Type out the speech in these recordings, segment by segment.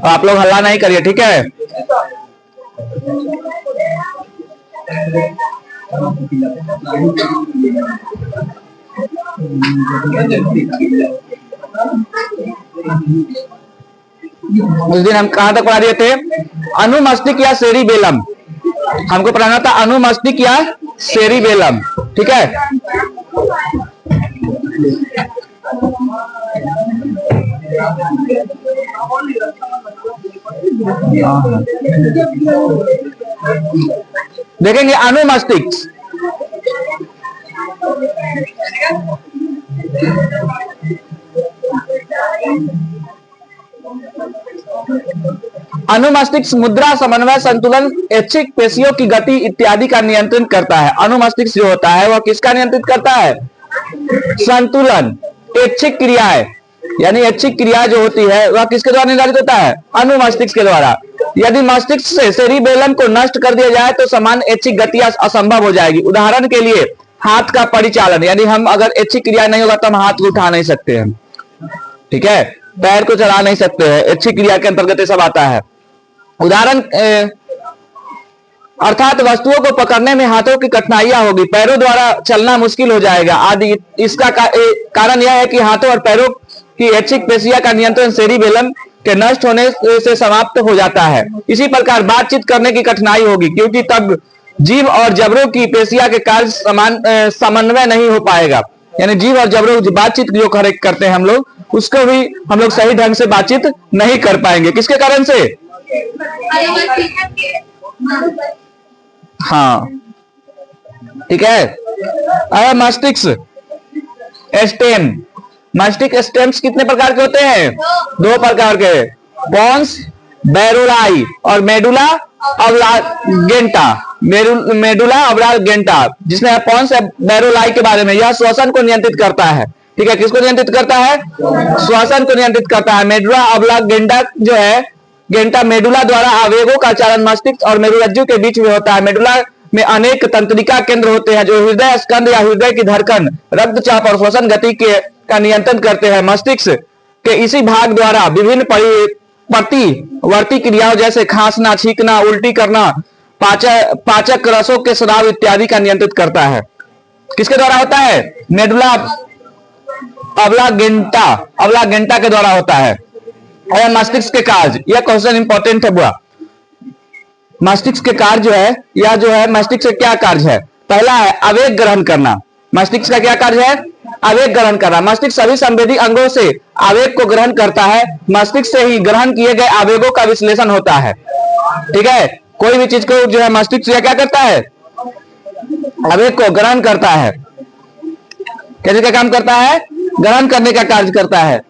आप लोग हल्ला नहीं करिए, ठीक है। उस दिन हम कहां तक पढ़ा दिए थे? अनुमस्तिष्क या सेरिबेलम। हमको पढ़ाना था अनुमस्तिष्क या सेरिबेलम, ठीक है। देखेंगे अनुमस्तिष्क। अनुमस्तिष्क मुद्रा, समन्वय, संतुलन, ऐच्छिक पेशियों की गति इत्यादि का नियंत्रण करता है। अनुमस्तिष्क जो होता है वह किसका नियंत्रित करता है? संतुलन, ऐच्छिक क्रियाएं, यानी ऐच्छिक क्रिया जो होती है वह किसके द्वारा निर्धारित होता है? अनुमस्तिष्क के द्वारा। यदि मस्तिष्क से सेरिबेलम को नष्ट कर दिया जाए तो समान ऐच्छिक गतियां असंभव हो जाएगी। उदाहरण के लिए हाथ का परिचालन, यानी हम अगर ऐच्छिक क्रिया नहीं होगा तो हम हाथ को उठा नहीं सकते हैं, ठीक है, पैर को चला नहीं सकते हैं, ऐच्छिक क्रिया के अंतर्गत ये सब आता है। उदाहरण अर्थात वस्तुओं को पकड़ने में हाथों की कठिनाइयां होगी, पैरों द्वारा चलना मुश्किल हो जाएगा आदि। इसका कारण यह है कि हाथों और पैरों की ऐच्छिक पेशियां का नियंत्रण सेरिबेलम के नष्ट होने से समाप्त हो जाता है। इसी प्रकार बातचीत करने की कठिनाई होगी, क्योंकि तब जीभ और जबड़ों की पेशियां के कार्य समन्वय नहीं हो पाएगा। यानी जीभ और जबड़ों बातचीत जो करते हैं हम लोग, उसको भी हम लोग सही ढंग से बातचीत नहीं कर पाएंगे। किसके कारण से? हाँ, ठीक है। अब मस्तिष्क स्टेम, मस्तिष्क स्टेम्स कितने प्रकार के होते हैं? 2 प्रकार के, पोन्स बैरोलाई और मेडुला ऑब्लांगेटा। मेडुला ऑब्लांगेटा, जिसमें पोन्स बैरोलाई के बारे में, यह श्वसन को नियंत्रित करता है, ठीक है। किसको नियंत्रित करता है? श्वसन को नियंत्रित करता है। मेडुला ऑब्लांगेटा जो है, गेंटा मेडुला द्वारा आवेगों का चालन मस्तिष्क और मेरुरज्जु के बीच में होता है। मेडुला में अनेक तंत्रिका केंद्र होते हैं जो हृदय स्कंद या हृदय की धड़कन, रक्तचाप और श्वसन गति का नियंत्रण करते हैं। मस्तिष्क के इसी भाग द्वारा विभिन्न प्रतिवर्ती क्रियाओं जैसे खांसना, छींकना, उल्टी करना, पाचक रसों के स्राव इत्यादि का नियंत्रित करता है। किसके द्वारा होता है? मेडुला ऑब्लांगेटा के द्वारा होता है। और मस्तिष्क के कार्य, यह क्वेश्चन इंपॉर्टेंट है बुआ। मस्तिष्क के कार्य जो है, यह जो है मस्तिष्क का क्या कार्य है? पहला है आवेग ग्रहण करना। मस्तिष्क का क्या कार्य है? आवेग ग्रहण करना। मस्तिष्क सभी संवेदी अंगों से आवेग को ग्रहण करता है। मस्तिष्क से ही ग्रहण किए गए आवेगों का विश्लेषण होता है, ठीक है। कोई भी चीज को जो है मस्तिष्क क्या करता है? आवेग को ग्रहण करता है। कैसे क्या काम करता है? ग्रहण करने का कार्य करता है।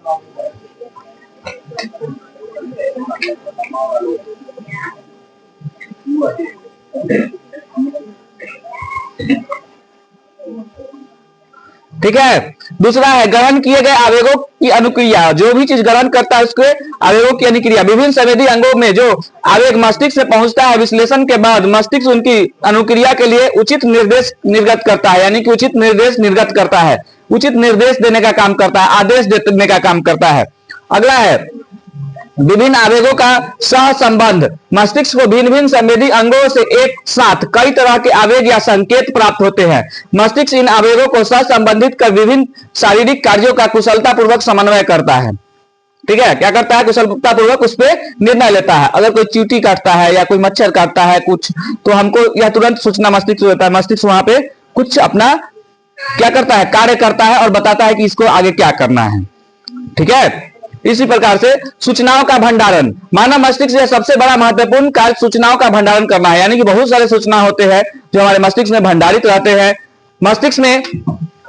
ठीक है। दूसरा है ग्रहण किए गए आवेगों की अनुक्रिया। जो भी चीज ग्रहण करता है उसके आवेगों की अनुक्रिया। विभिन्न संवेदी अंगों में जो आवेग मस्तिष्क से पहुंचता है, विश्लेषण के बाद मस्तिष्क उनकी अनुक्रिया के लिए उचित निर्देश निर्गत करता है, यानी कि उचित निर्देश निर्गत करता है, उचित निर्देश देने का काम करता है, आदेश देने का काम करता है। अगला है विभिन्न आवेगों का सह संबंध। मस्तिष्क को भिन्न भिन्न संवेदी अंगों से एक साथ कई तरह के आवेग या संकेत प्राप्त होते हैं। मस्तिष्क इन आवेगों को सह संबंधित कर विभिन्न शारीरिक कार्यों का कुशलतापूर्वक समन्वय करता है, ठीक है। क्या करता है? कुशलतापूर्वक उस पर निर्णय लेता है। अगर कोई चींटी काटता है या कोई मच्छर काटता है कुछ, तो हमको यह तुरंत सूचना मस्तिष्क देता है। मस्तिष्क वहां पे कुछ अपना क्या करता है? कार्य करता है और बताता है कि इसको आगे क्या करना है, ठीक है। इसी प्रकार से सूचनाओं का भंडारण। मानव मस्तिष्क से सबसे बड़ा महत्वपूर्ण कार्य सूचनाओं का भंडारण करना है, यानी कि बहुत सारे सूचना होते हैं जो हमारे मस्तिष्क में भंडारित रहते हैं। मस्तिष्क में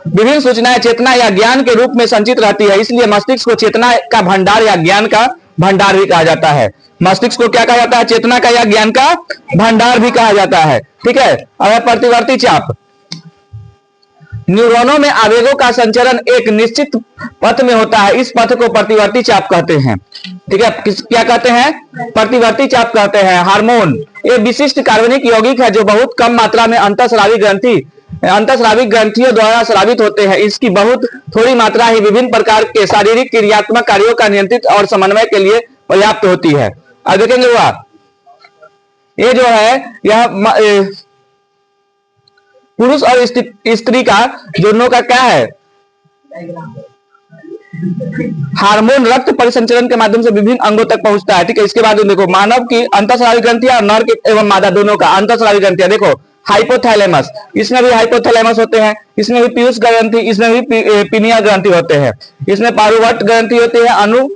विभिन्न सूचनाएं चेतना या ज्ञान के रूप में संचित रहती है, इसलिए मस्तिष्क को चेतना का भंडार या ज्ञान का भंडार भी कहा जाता है। मस्तिष्क को क्या कहा जाता है? चेतना का या ज्ञान का भंडार भी कहा जाता है, ठीक है। अब प्रतिवर्ती चाप। न्यूरॉनों में आवेगों का संचरण एक निश्चित पथ में होता है, इस पथ को प्रतिवर्ती चाप कहते हैं, ठीक है। क्या कहते हैं? प्रतिवर्ती चाप कहते हैं। हार्मोन ये विशिष्ट कार्बनिक यौगिक है जो बहुत कम मात्रा में अंतःस्रावी ग्रंथि अंतःस्रावी ग्रंथियों द्वारा स्रावित होते हैं। इसकी बहुत थोड़ी मात्रा ही विभिन्न प्रकार के शारीरिक क्रियात्मक कार्यों का नियंत्रित और समन्वय के लिए पर्याप्त होती है। अब देखेंगे हुआ ये जो है यह पुरुष और स्त्री का दोनों का क्या है, हार्मोन रक्त परिसंचरण के माध्यम से विभिन्न अंगों तक पहुंचता है। ठीक है, इसके बाद देखो मानव की अंतःस्रावी ग्रंथियां और नर के एवं मादा दोनों का अंतःस्रावी ग्रंथियां देखो हाइपोथैलेमस, इसमें भी हाइपोथैलेमस होते हैं, इसमें भी पीयूष ग्रंथि, इसमें भी पीनियल ग्रंथि होते हैं, इसमें पारुवट ग्रंथि होती है, अनु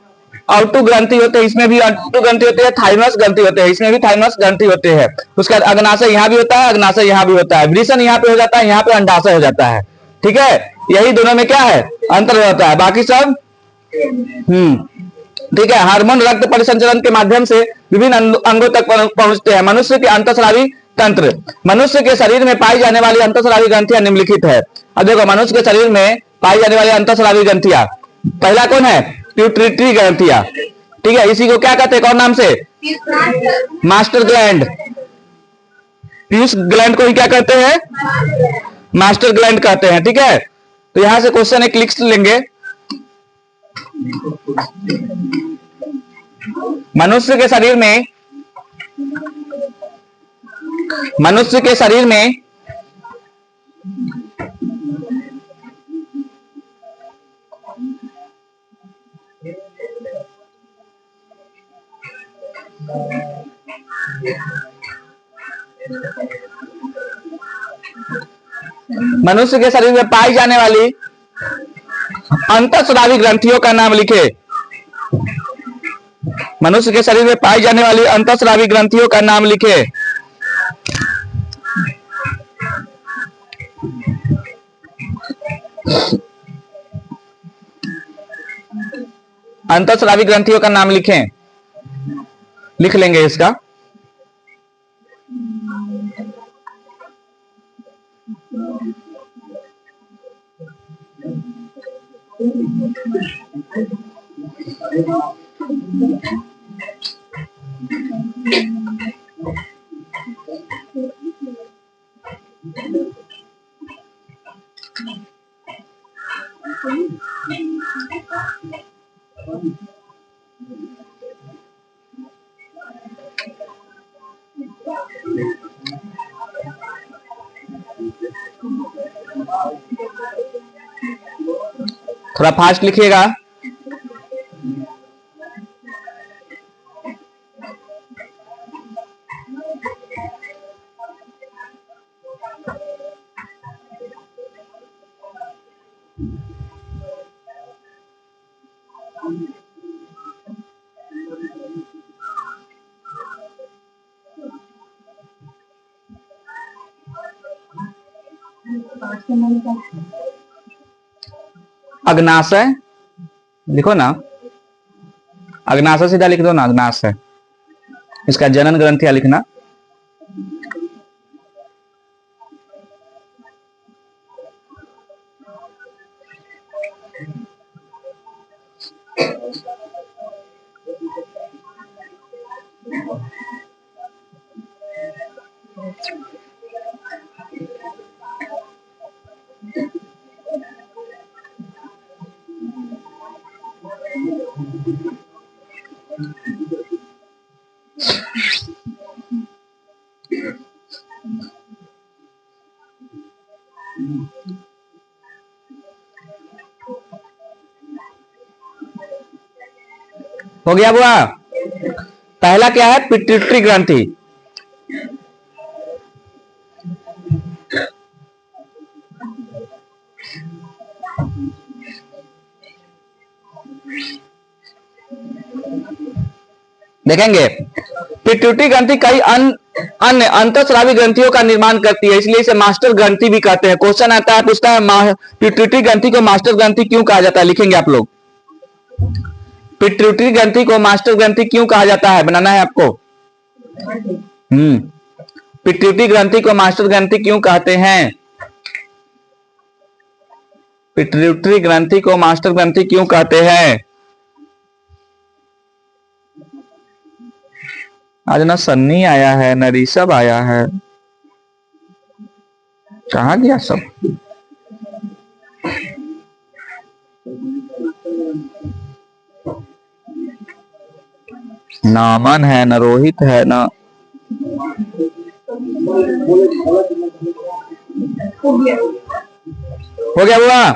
आउटू ग्रंथि होते हैं, इसमें भी आउटू ग्रंथि होते हैं, थाइमस ग्रंथि होते हैं, इसमें भी थाइमस ग्रंथि होते हैं। उसके बाद अग्नाशय यहाँ भी होता है, अग्नाशय यहाँ भी होता है, वृषण यहाँ पे हो जाता है, यहाँ पे अंडाशय हो जाता है। ठीक है, यही दोनों में क्या है, अंतर होता है, बाकी सब ठीक है। हार्मोन रक्त परिसंचरण के माध्यम से विभिन्न अंगों तक पहुंचते हैं। मनुष्य के अंतःस्रावी तंत्र, मनुष्य के शरीर में पाई जाने वाली अंतःस्रावी ग्रंथियां निम्नलिखित है। अब देखो मनुष्य के शरीर में पाई जाने वाली अंतःस्रावी ग्रंथियां, पहला कौन है, प्यूटरी ग्रंथियां। ठीक है, इसी को क्या कहते हैं, कौन नाम से, मास्टर ग्लैंड। पीयूष ग्लैंड को ही क्या कहते हैं, मास्टर ग्लैंड कहते हैं। ठीक है, तो यहां से क्वेश्चन एक लिख लेंगे। मनुष्य के शरीर में मनुष्य के शरीर में पाई जाने वाली अंतःस्रावी ग्रंथियों का नाम लिखे। मनुष्य के शरीर में पाई जाने वाली अंतःस्रावी ग्रंथियों का नाम लिखे। अंतःस्रावी ग्रंथियों का नाम लिखें, लिख लेंगे इसका। थोड़ा फास्ट लिखिएगा। अग्नाशय लिखो ना, अग्नाशय सीधा लिख दो ना, अग्नाशय। इसका जनन ग्रंथियां लिखना। हो गया बुआ। पहला क्या है, पिट्यूटरी ग्रंथि। देखेंगे पिट्यूटरी ग्रंथि कई अन्य अंतःस्रावी ग्रंथियों का निर्माण करती है, इसलिए इसे मास्टर ग्रंथि भी कहते हैं। क्वेश्चन आता है, पूछता है पिट्यूटरी ग्रंथि को मास्टर ग्रंथि क्यों कहा जाता है, लिखेंगे आप लोग। पिट्यूटरी ग्रंथि को मास्टर ग्रंथि क्यों कहा जाता है, बनाना है आपको। पिट्यूटरी ग्रंथि को मास्टर ग्रंथि क्यों कहते हैं, पिट्यूटरी ग्रंथि को मास्टर ग्रंथि क्यों कहते हैं। आज ना सन्नी आया है, ना ऋषभ आया है। कहाँ गया सब? ना अमन है, ना रोहित है, ना हो गया बुआ।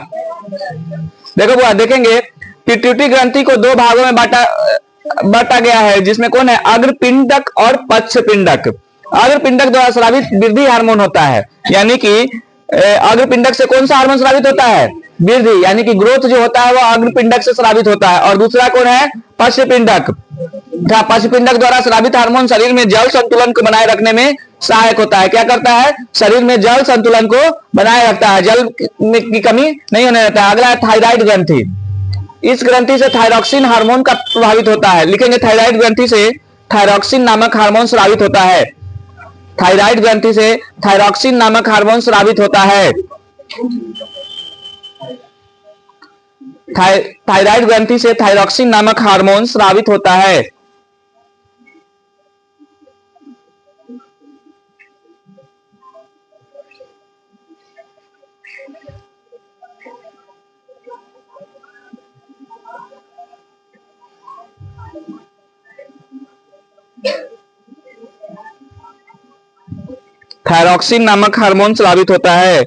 देखो बुआ, देखेंगे पिट्यूटरी ग्रंथि को दो भागों में बांटा गया है, जिसमें कौन है? अग्रपिंडक और पश्चपिंडक। अग्रपिंडक द्वारा स्रावित वृद्धि हार्मोन होता है, यानी कि अग्रपिंडक से कौन सा हार्मोन स्रावित होता है? वृद्धि, यानी कि ग्रोथ जो होता है वो अग्रपिंडक से स्रावित होता है। और दूसरा कौन है? पश्चपिंडक। पश्चपिंडक द्वारा स्रावित हार्मोन शरीर में जल संतुलन को बनाए रखने में सहायक होता है। क्या करता है? शरीर में जल संतुलन को बनाए रखता है, जल की कमी नहीं होने देता है। अगला है थायराइड ग्रंथि। इस ग्रंथि से थायरॉक्सिन हार्मोन का प्रभावित होता है। लिखेंगे थायराइड ग्रंथि से थायरॉक्सिन नामक हार्मोन स्रावित होता है। थायराइड ग्रंथि से थायरॉक्सिन नामक हार्मोन स्रावित होता है। थायराइड ग्रंथि से थायरॉक्सिन नामक हार्मोन स्रावित होता है। थायरॉक्सिन नामक हार्मोन स्रावित होता है।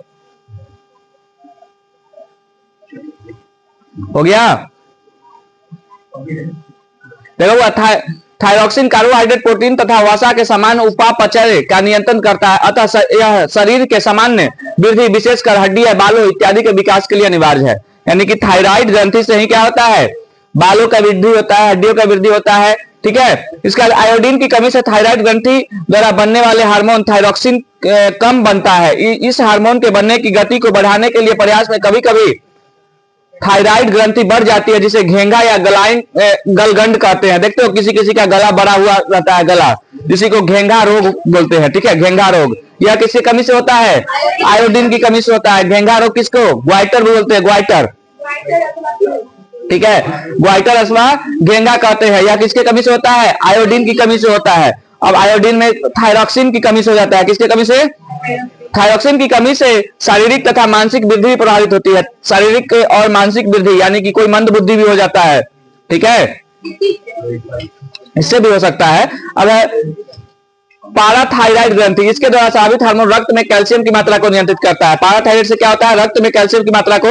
हो गया? देखो, थायरॉक्सिन कार्बोहाइड्रेट, प्रोटीन तथा वसा के समान उपापचय का नियंत्रण करता है, अतः यह शरीर के सामान्य वृद्धि, विशेषकर हड्डी या बालों इत्यादि के विकास के लिए अनिवार्य है। यानी कि थायराइड ग्रंथि से ही क्या होता है? बालों का वृद्धि होता है, हड्डियों का वृद्धि होता है। ठीक है। इसका आयोडीन की कमी से थायराइड ग्रंथि द्वारा बनने वाले हार्मोन थायरॉक्सिन कम बनता है। इस हार्मोन के बनने की गति को बढ़ाने के लिए प्रयास में कभी कभी थायराइड ग्रंथि बढ़ जाती है, जिसे घेंगा या गलगंड कहते हैं। देखते हो किसी किसी का गला बड़ा हुआ रहता है, गला, जिसी को घेंगा रोग बोलते हैं। ठीक है, घेंगा रोग यह किसकी कमी से होता है? आयोडीन की कमी से होता है। घेंगा रोग किसको? ग्वाइटर भी बोलते हैं, ग्वाइटर। ठीक है, ग्वाइटर अथवा घेंगा कहते हैं। यह किसके कमी से होता है? आयोडीन की कमी से होता है। अब आयोडीन में थायरॉक्सिन की कमी से हो जाता है। किसकी कमी से? थायरॉक्सिन की कमी से शारीरिक तथा मानसिक वृद्धि प्रभावित होती है। शारीरिक और मानसिक वृद्धि, यानी कि कोई मंद बुद्धि भी हो जाता है। ठीक है, इससे भी हो सकता है। अब पाराथायराइड ग्रंथि, इसके द्वारा स्रावित हार्मोन रक्त में कैल्शियम की मात्रा को नियंत्रित करता है। पाराथायराइड से क्या होता है? रक्त में कैल्शियम की मात्रा को।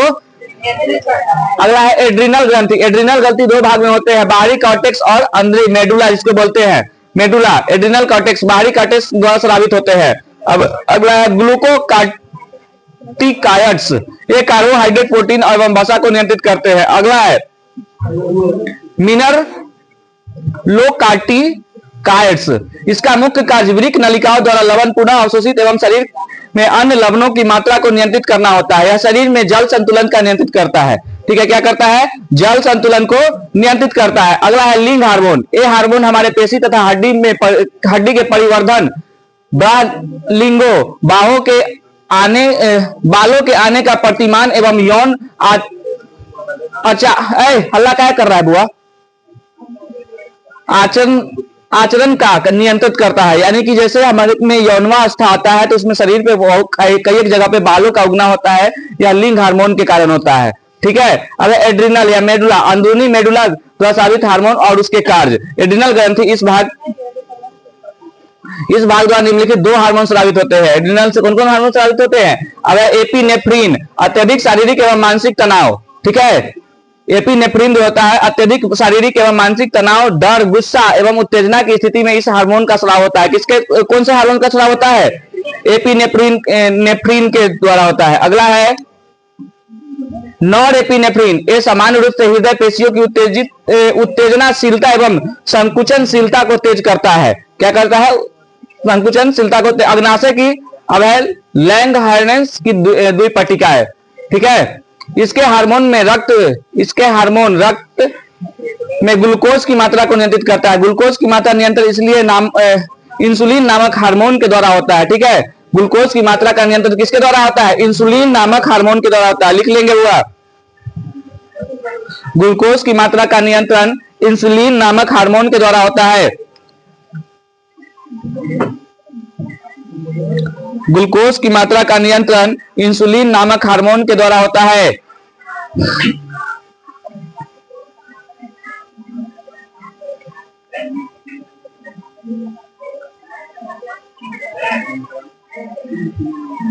अगला है एड्रिनल ग्रंथि। एड्रिनल ग्रंथि दो भाग में होते हैं, बाहरी कॉर्टेक्स और अंदरी मेडुला, जिसको बोलते हैं मेडुला। एड्रिनल कॉर्टेक्स बाहरी कॉर्टेक्स द्वारा स्रावित होते हैं। अब अगला है ग्लूकोकार्टिकाइड्स, ये कार्बोहाइड्रेट, प्रोटीन एवं वसा को नियंत्रित करते हैं। अगला है मिनरलोकार्टिकाइड्स, इसका मुख्य कार्य वृक्क नलिकाओं द्वारा लवण पुनः अवशोषित एवं शरीर में अन्य लवणों की मात्रा को नियंत्रित करना होता है। यह शरीर में जल संतुलन का नियंत्रित करता है। ठीक है, क्या करता है? जल संतुलन को नियंत्रित करता है। अगला है लिंग हार्मोन। ये हार्मोन हमारे पेशी तथा हड्डी के परिवर्धन, लिंगो, बालों के आने का प्रतिमान एवं यौन हल्ला क्या कर रहा है बुआ? आचरण का नियंत्रित करता है। यानी कि जैसे हमारे में यौनवावस्था आता है तो उसमें शरीर पे कई एक जगह पे बालों का उगना होता है, यह लिंग हार्मोन के कारण होता है। ठीक है। अब एड्रिनल या मेडुला, अंदरूनी मेडुला द्वारा स्रावित हार्मोन और उसके कार्य। एड्रिनल ग्रंथि इस भाग द्वारा निम्नलिखित दो हार्मोन स्रावित होते हैं। एड्रिनल से कौन कौन हार्मोन स्रावित होते हैं? अब एपिनेफ्रिन, अत्यधिक शारीरिक एवं मानसिक तनाव। ठीक है, एपिनेफ्रिन जो होता है अत्यधिक शारीरिक एवं मानसिक तनाव, डर, गुस्सा एवं उत्तेजना की स्थिति में इस हार्मोन का स्राव होता है। किसके, कौन से हार्मोन का स्राव होता है? एपिनेफ्रिन के द्वारा होता है। अगला है नॉरएपिनेफ्रिन, ये सामान्य रूप से हृदय पेशियों की उत्तेजनाशीलता एवं संकुचनशीलता को तेज करता है। क्या करता है? संकुचनशीलता को। अग्नाशय की अब है लैंगहार्नेस की द्विपटिका है। ठीक है, इसके हार्मोन रक्त में ग्लूकोज की मात्रा को नियंत्रित करता है। ग्लूकोज की मात्रा नियंत्रण इसलिए इंसुलिन नामक हार्मोन के द्वारा होता है। ठीक है, ग्लूकोज की मात्रा का नियंत्रण किसके द्वारा होता है? इंसुलिन नामक हार्मोन के द्वारा होता है। लिख लेंगे हुआ, ग्लूकोज की मात्रा का नियंत्रण इंसुलिन नामक हार्मोन के द्वारा होता है। ग्लूकोज की मात्रा का नियंत्रण इंसुलिन नामक हार्मोन के द्वारा होता है।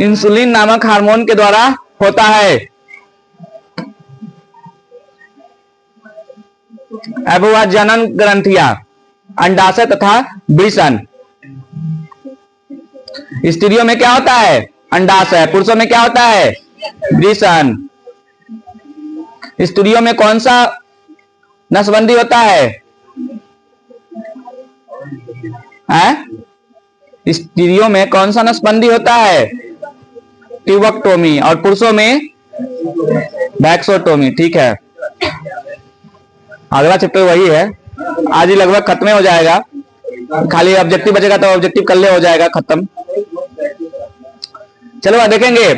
इंसुलिन नामक हार्मोन के द्वारा होता है। अब हुआ जनन ग्रंथियां, अंडाशय तथा वृषण। स्त्रियों में क्या होता है? अंडाशय। पुरुषों में क्या होता है? वृषण। स्त्रियों में कौन सा नसबंदी होता है? स्त्रियों में कौन सा नसबंदी होता है? ट्यूबेक्टोमी। और पुरुषों में वैक्सोटोमी। ठीक है, अगला चैप्टर वही है। आज ही लगभग खत्म हो जाएगा, खाली ऑब्जेक्टिव बचेगा तो ऑब्जेक्टिव कल हो जाएगा खत्म। चलो देखेंगे,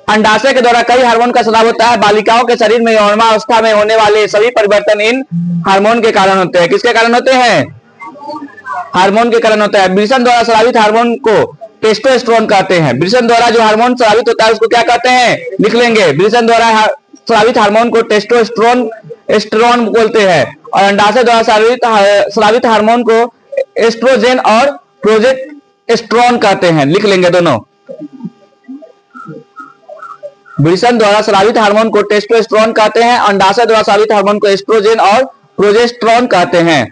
अंडाशय के द्वारा कई हार्मोन का स्राव होता है। बालिकाओं के शरीर में यौवनावस्था में होने वाले सभी परिवर्तन इन हार्मोन के कारण होते हैं। किसके कारण होते हैं? हार्मोन के कारण होता है। वृषण द्वारा स्रावित हार्मोन को टेस्टोस्टेरोन कहते हैं। वृषण द्वारा जो हार्मोन स्रावित होता है उसको क्या कहते हैं? लिख लेंगे। वृषण द्वारा स्रावित हार्मोन को टेस्टोस्टेरोन बोलते हैं, और अंडाशय द्वारा स्रावित हार्मोन को एस्ट्रोजन और प्रोजेस्टेरोन कहते हैं। लिख लेंगे दोनों। वृषण द्वारा स्रावित हार्मोन को टेस्टोस्टेरोन कहते हैं, अंडाशय द्वारा स्रावित हार्मोन को एस्ट्रोजन और प्रोजेस्टेरोन कहते हैं।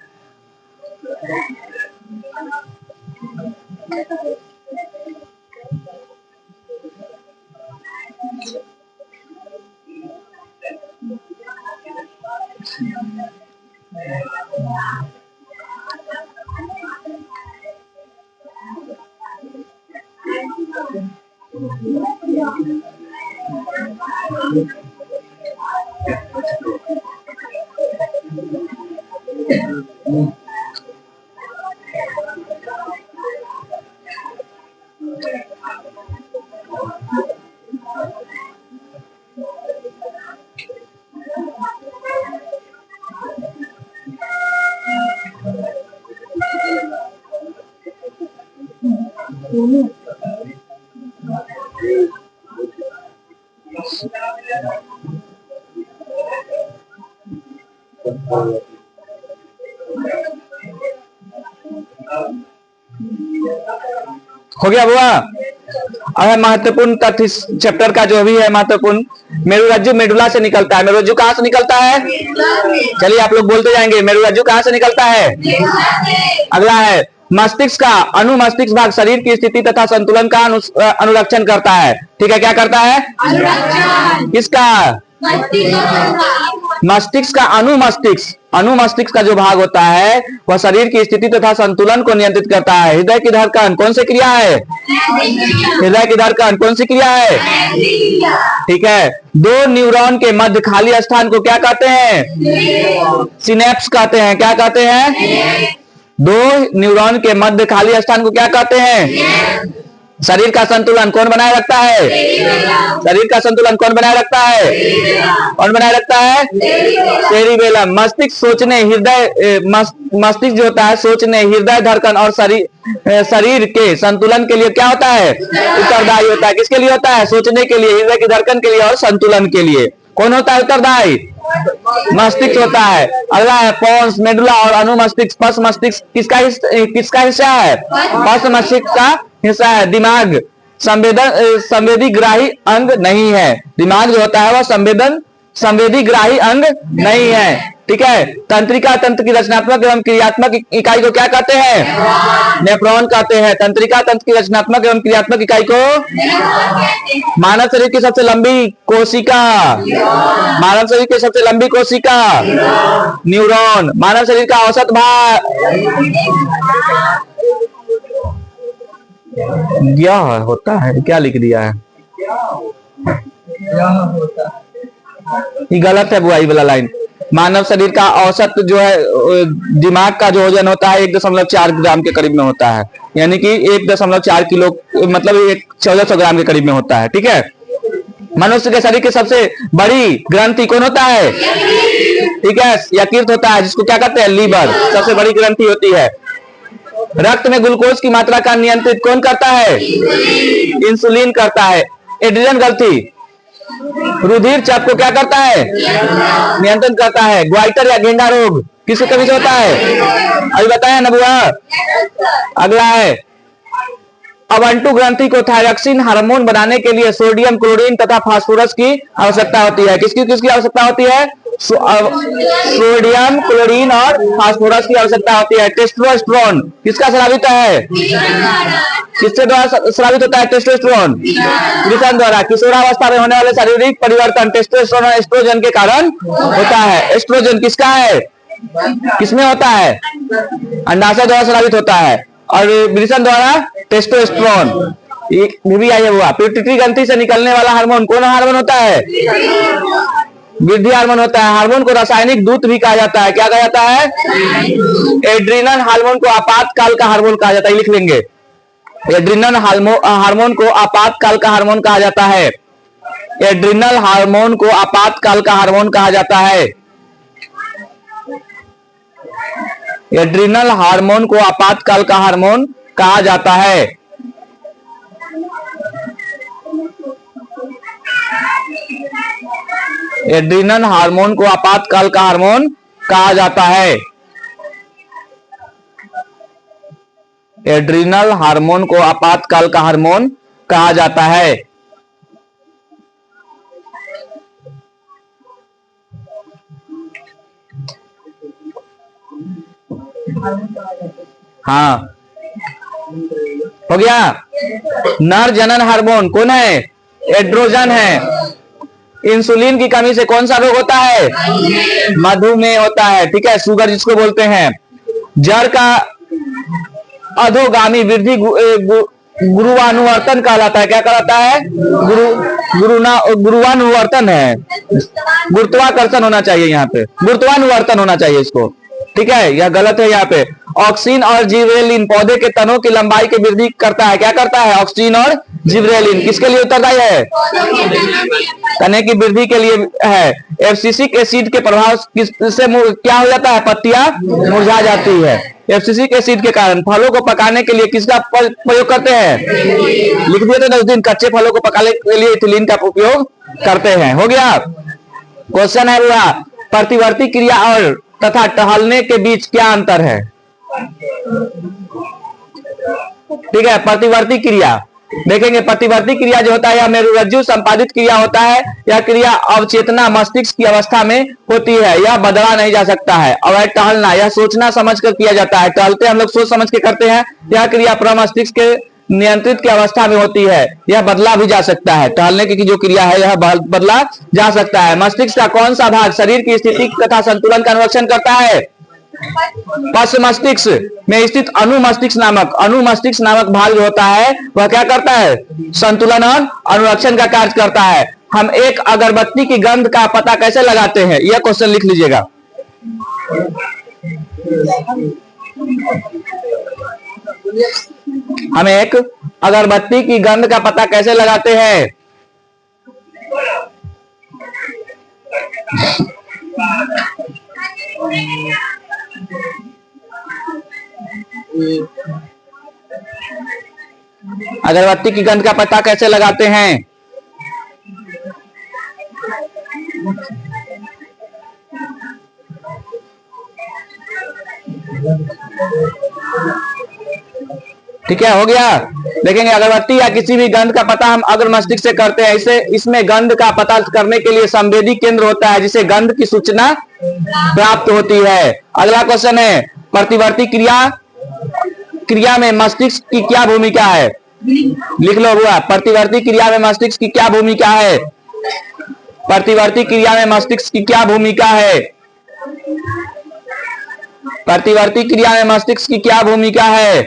हो गया बुआ? अब महत्वपूर्ण तथ्य इस चैप्टर का जो भी है महत्वपूर्ण, मेरुरज्जु मेडुला से निकलता है। मेरुरज्जु कहां से निकलता है? चलिए आप लोग बोलते जाएंगे, मेरुरज्जु कहां से निकलता है? अगला है, मस्तिष्क का अनुमस्तिष्क भाग शरीर की स्थिति तथा संतुलन का अनुरक्षण करता है। ठीक है, क्या करता है? किसका? मस्तिष्क का अनुमस्तिष्क का जो भाग होता है वह शरीर की स्थिति तथा संतुलन को नियंत्रित करता है। हृदय की धड़कन कौन सी क्रिया है? हृदय की धड़कन कौन सी क्रिया है? ठीक है। दो न्यूरॉन के मध्य खाली स्थान को क्या कहते हैं? सिनेप्स कहते हैं। क्या कहते हैं? दो न्यूरॉन के मध्य खाली स्थान को क्या कहते हैं? शरीर का संतुलन कौन बनाए रखता है? शरीर का संतुलन कौन बनाए रखता है? कौन बनाए रखता है? सेरिबेलम। मस्तिष्क सोचने, हृदय मस्तिष्क जो होता है सोचने, हृदय धड़कन और शरीर के संतुलन के लिए क्या होता है? उत्तरदायी होता है। किसके लिए होता है? सोचने के लिए, हृदय की धड़कन के लिए और संतुलन के लिए। कौन होता है उत्तरदायी? मस्तिष्क होता है। अगला है पोन्स, मेडुला और अनुमस्तिष्क। पश्च मस्तिष्क किसका हिस्सा है? पश्च मस्तिष्क का हिस्सा है। दिमाग संवेदी ग्राही अंग नहीं है। दिमाग जो होता है वह संवेदी ग्राही अंग नहीं है। ठीक है। तंत्रिका तंत्र की रचनात्मक एवं क्रियात्मक इकाई को क्या कहते हैं? नेफ्रॉन कहते हैं। तंत्रिका तंत्र की रचनात्मक एवं क्रियात्मक इकाई को मानव शरीर की सबसे लंबी कोशिका, मानव शरीर की सबसे लंबी कोशिका न्यूरॉन। मानव शरीर का औसत भार क्या होता है? क्या लिख दिया है? ये गलत है बुआई वाला लाइन। मानव शरीर का औसत जो है दिमाग का जो वजन होता है 1.4 ग्राम के करीब में होता है, यानी कि 1.4 किलो मतलब 1400 ग्राम के करीब में होता है। ठीक है। मनुष्य के शरीर की सबसे बड़ी ग्रंथि कौन होता है? ठीक है, यकृत होता है, जिसको क्या कहते हैं? लीवर। सबसे बड़ी ग्रंथि होती है। रक्त में ग्लूकोज की मात्रा का नियंत्रित कौन करता है? इंसुलिन करता है। एड्रिनल ग्रंथि रुधिर चाप को क्या करता है? नियंत्रण करता है। ग्वाइटर या घेंगा रोग किसकी कमी से होता है? अभी बताया ना बुआ। अगला है, अवंटु ग्रंथि को थायरॉक्सिन हार्मोन बनाने के लिए सोडियम, क्लोरीन तथा फास्फोरस की आवश्यकता होती है। किसकी किसकी आवश्यकता होती है? सोडियम, क्लोरीन और फास्फोरस की आवश्यकता होती है। टेस्टोस्टेरोन किसका स्रावित है? किससे द्वारा स्रावित होता है टेस्टोस्टेरोन? वृषण द्वारा। किशोरावस्था में होने वाले शारीरिक परिवर्तन टेस्टोस्टेरोन और एस्ट्रोजन के कारण होता है। एस्ट्रोजन किसका है? किसमें होता है? अंडाशय द्वारा स्रावित होता है। और वृषण द्वारा टेस्टोस्टेरोन भी आई है हुआ। पिट्यूटरी ग्रंथि से निकलने वाला हार्मोन कौन हार्मोन होता है? वृद्धि हार्मोन होता है। हार्मोन को रासायनिक दूत भी कहा जाता है। क्या कहा जाता है? एड्रिनल हार्मोन को आपातकाल का हार्मोन कहा जाता है। लिख लेंगे, एड्रिनल हार्मोन को आपातकाल का हार्मोन कहा जाता है। एड्रिनल हार्मोन को आपातकाल का हार्मोन कहा जाता है। एड्रिनल हार्मोन को आपातकाल का हार्मोन कहा जाता है। एड्रिनल हार्मोन को आपातकाल का हार्मोन कहा जाता है। एड्रिनल हार्मोन को आपातकाल का हार्मोन कहा जाता है। हाँ, हो गया। नर जनन हार्मोन कौन है? एड्रोजन है। इंसुलिन की कमी से कौन सा रोग होता है? मधुमेह होता है। ठीक है, शुगर जिसको बोलते हैं। जड़ का अधोगामी वृद्धि गुरुवानुवर्तन कहलाता है। क्या कहलाता है? गुरुवानुवर्तन है। गुरुत्वाकर्षण होना चाहिए, यहाँ पे गुरुत्वानुवर्तन होना चाहिए इसको। ठीक है, यह गलत है यहाँ पे। ऑक्सीन और जिब्रेलिन पौधे के तनों की लंबाई की वृद्धि करता है। क्या करता है? ऑक्सीन और जिब्रेलिन किसके लिए उत्तरदायी है? तने की वृद्धि के लिए है। एब्सिसिक एसिड के प्रभाव से क्या हो जाता है? पत्तियां मुरझा जाती है। एब्सिसिक एसिड के कारण फलों को पकाने के लिए किसका प्रयोग करते हैं? लिख दिए थे 10 दिन। कच्चे फलों को पकाने के लिए इथिलीन का उपयोग करते हैं। हो गया। क्वेश्चन है हुआ, प्रतिवर्ती क्रिया और तथा टहलने के बीच क्या अंतर है? ठीक है, प्रतिवर्ती क्रिया देखेंगे। प्रतिवर्ती क्रिया जो होता है यह मेरुरज्जु संपादित क्रिया होता है। यह क्रिया अवचेतना मस्तिष्क की अवस्था में होती है। यह बदला नहीं जा सकता है। और टहलना यह सोचना समझ कर किया जाता है। टहलते हम लोग सोच समझ के करते हैं। यह क्रिया प्रमस्तिष्क के नियंत्रित की अवस्था में होती है। यह बदला भी जा सकता है। टहलने की जो क्रिया है यह बदला जा सकता है। मस्तिष्क का कौन सा भाग शरीर की स्थिति तथा संतुलन का अनुरक्षण करता है? पश्च मस्तिष्क में स्थित अनुमस्तिष्क नामक भाग जो होता है वह क्या करता है? संतुलन और अनुरक्षण का कार्य करता है। हम एक अगरबत्ती की गंध का पता कैसे लगाते हैं? यह क्वेश्चन लिख लीजिएगा। हम एक अगरबत्ती की गंध का पता कैसे लगाते हैं? अगरबत्ती की गंध का पता कैसे लगाते हैं? ठीक है, हो गया। देखेंगे अगरबत्ती या किसी भी गंध का पता हम अग्र मस्तिष्क से करते हैं। इसमें गंध का पता करने के लिए संवेदी केंद्र होता है जिसे गंध की सूचना प्राप्त होती है। अगला क्वेश्चन है, प्रतिवर्ती क्रिया में मस्तिष्क की क्या भूमिका है? लिख लो हुआ। प्रतिवर्ती क्रिया में मस्तिष्क की क्या भूमिका है? प्रतिवर्ती क्रिया में मस्तिष्क की क्या भूमिका है? प्रतिवर्ती क्रिया में मस्तिष्क की क्या भूमिका है?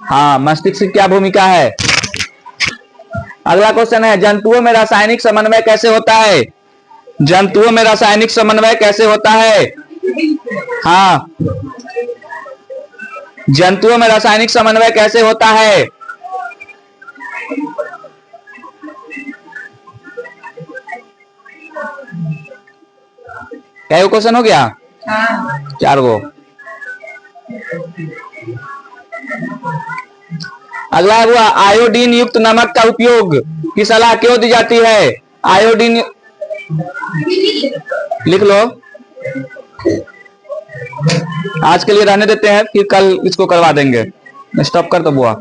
हाँ, मस्तिष्क की क्या भूमिका है? अगला क्वेश्चन है, जंतुओं में रासायनिक समन्वय कैसे होता है? जंतुओं में रासायनिक समन्वय कैसे होता है? हाँ, जंतुओं में रासायनिक समन्वय कैसे होता है? क्या ये क्वेश्चन हो गया? हाँ। 4 गो। अगला है हुआ आयोडीन युक्त नमक का उपयोग की सलाह क्यों दी जाती है? आयोडीन लिख लो। आज के लिए रहने देते हैं, फिर कल इसको करवा देंगे। स्टॉप कर दो बुआ।